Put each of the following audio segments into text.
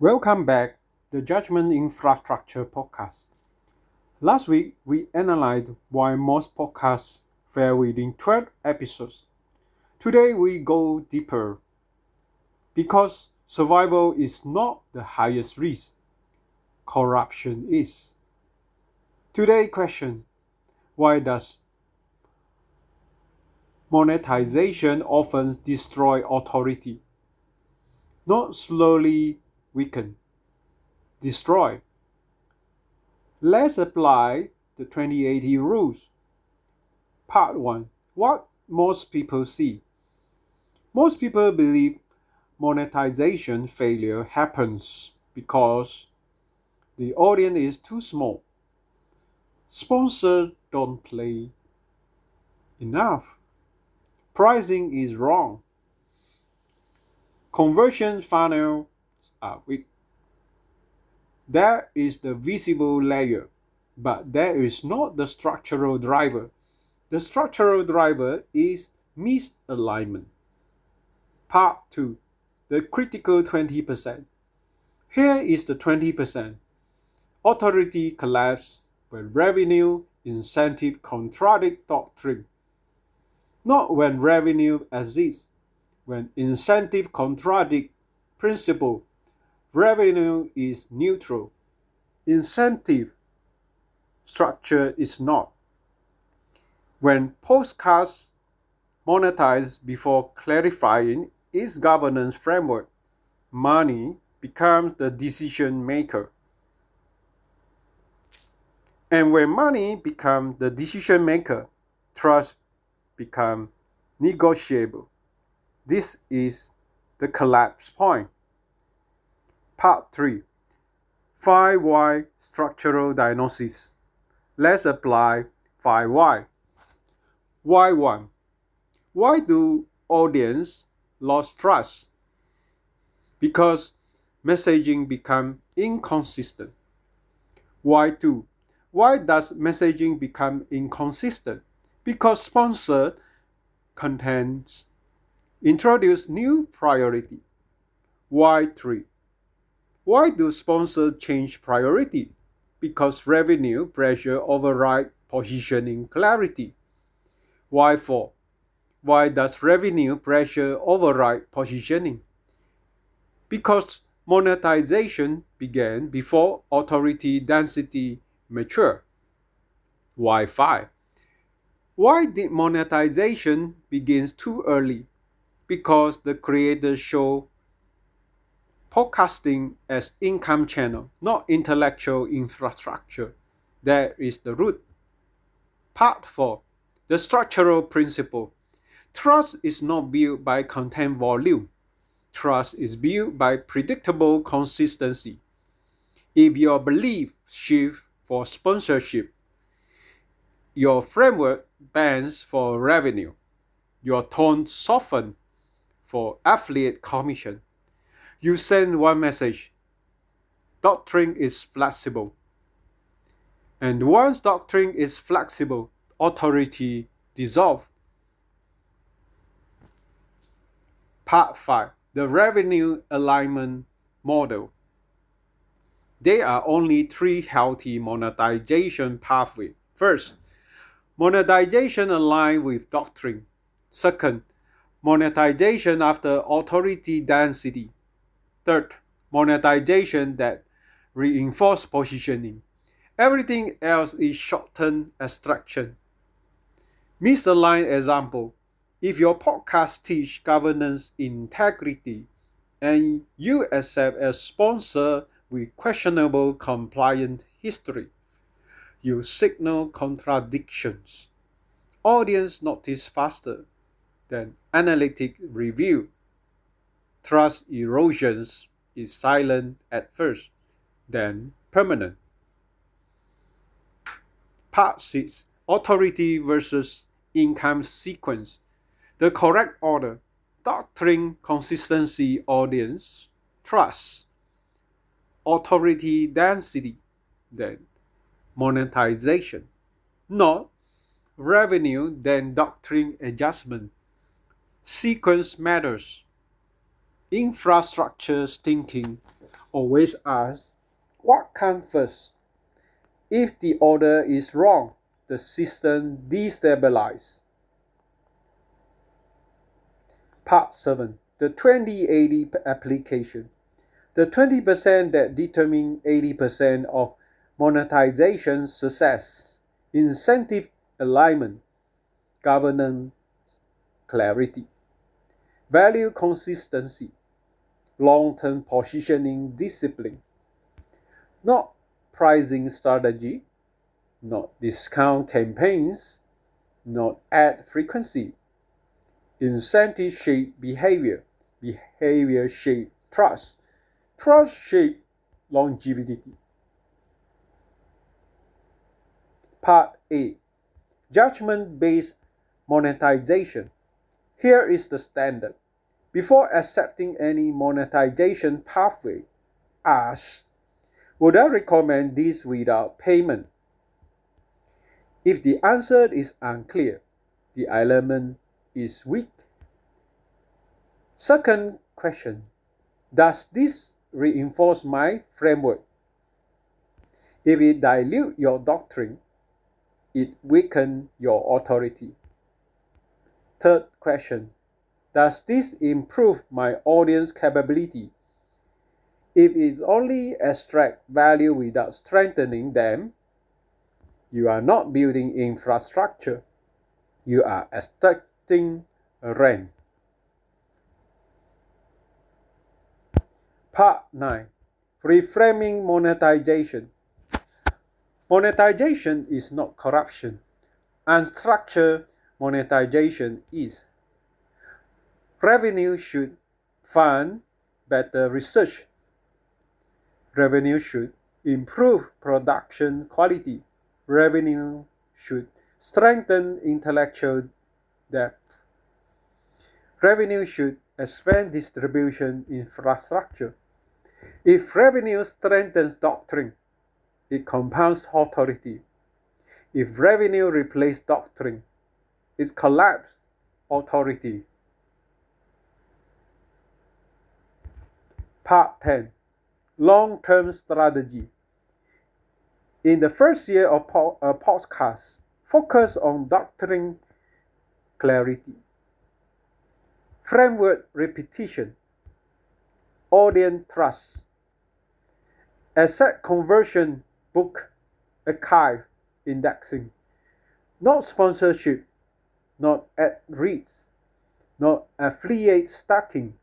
Welcome back, the Judgment Infrastructure podcast. Last week, we analyzed why most podcasts fail within 12 episodes. Today, we go deeper because survival is not the highest risk. Corruption is. Today's question, why does monetization often destroy authority? Not slowly weaken, destroy. Let's apply the 2080 rules. Part 1. What most people see. Most people believe monetization failure happens because the audience is too small. Sponsors don't play enough. Pricing is wrong. Conversion funnels are weak. There is the visible layer, but there is not the structural driver. The structural driver is misalignment. Part 2. The critical 20%. Here is the 20%. Authority collapse when revenue incentive contradict doctrine. Not when revenue exists. When incentive contradict principle, revenue is neutral. Incentive structure is not. When postcards monetize before clarifying its governance framework, money becomes the decision maker. And when money becomes the decision maker, trust becomes negotiable. This is the collapse point. Part 3. 5 why structural diagnosis. Let's apply 5 why. Why 1. Why do audience lose trust? Because messaging become inconsistent. Why 2. Why does messaging become inconsistent? Because sponsored content introduce new priority. Why 3. Why do sponsors change priority? Because revenue pressure override positioning clarity. Why 4. Why does revenue pressure override positioning? Because monetization began before authority density matured. Why 5. Why did monetization begin too early? Because the creators show podcasting as income channel, not intellectual infrastructure. That is the root. Part 4. The structural principle. Trust is not built by content volume. Trust is built by predictable consistency. If your belief shifts for sponsorship, your framework bends for revenue. Your tone softens for affiliate commission. You send one message. Doctrine is flexible. And once doctrine is flexible, authority dissolves. Part 5. The revenue alignment model. There are only 3 healthy monetization pathways. First, monetization aligned with doctrine. Second, monetization after authority density. Third, monetization that reinforces positioning. Everything else is short-term abstraction. Misaligned example. If your podcast teaches governance integrity and you accept a sponsor with questionable compliance history, you signal contradictions. Audience notice faster than analytic review. Trust erosion is silent at first, then permanent. Part 6. Authority versus income sequence. The correct order. Doctrine, consistency, audience, trust. Authority density, then monetization. Not revenue, then doctrine adjustment. Sequence matters. Infrastructure thinking Always ask, what comes first? If the order is wrong, the system destabilizes. Part 7. The 2080 application. The 20% that determine 80% of monetization success. Incentive alignment, governance clarity, value consistency, long-term positioning discipline, not pricing strategy, not discount campaigns, not ad frequency. Incentive shape behavior, behavior shape trust, trust shape longevity. Part A. Judgment-based monetization. Here is the standard. Before accepting any monetization pathway, ask, would I recommend this without payment? If the answer is unclear, the element is weak. Second question, does this reinforce my framework? If it dilutes your doctrine, it weakens your authority. Third question, does this improve my audience capability? If it only extracts value without strengthening them, you are not building infrastructure. You are extracting rent. Part 9. Reframing monetization. Monetization is not corruption. Unstructured monetization is. Revenue should fund better research. Revenue should improve production quality. Revenue should strengthen intellectual depth. Revenue should expand distribution infrastructure. If revenue strengthens doctrine, it compounds authority. If revenue replaces doctrine, it collapses authority. Part 10. Long-term strategy. In the first year of a podcast, focus on doctrine clarity, framework repetition, audience trust, asset conversion, book archive indexing, not sponsorship, not ad reads, not affiliate stacking.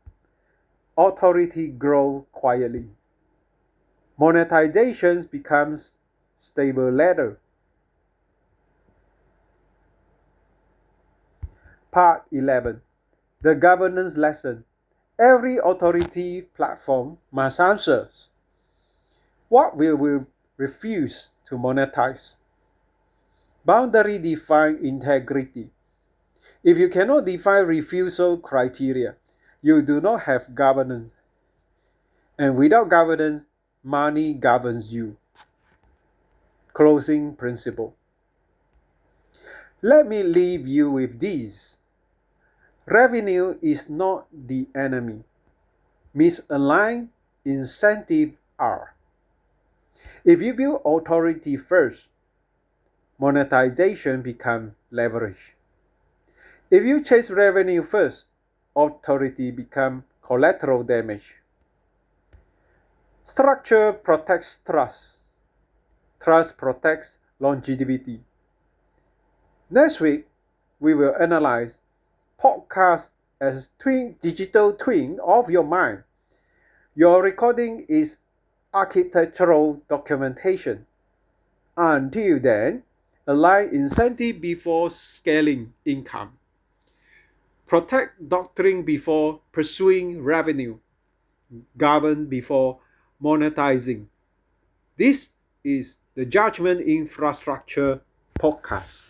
Authority grows quietly. Monetization becomes stable ladder. Part 11. The governance lesson. Every authority platform must answer. What will we refuse to monetize? Boundary define integrity. If you cannot define refusal criteria, you do not have governance. And without governance, money governs you. Closing principle. Let me leave you with this. Revenue is not the enemy. Misaligned incentives are. If you build authority first, monetization becomes leverage. If you chase revenue first, authority becomes collateral damage. Structure protects trust. Trust protects longevity. Next week, we will analyze podcast as digital twin of your mind. Your recording is architectural documentation. Until then, align incentive before scaling income. Protect doctrine before pursuing revenue. Govern before monetizing. This is the Judgment Infrastructure Podcast.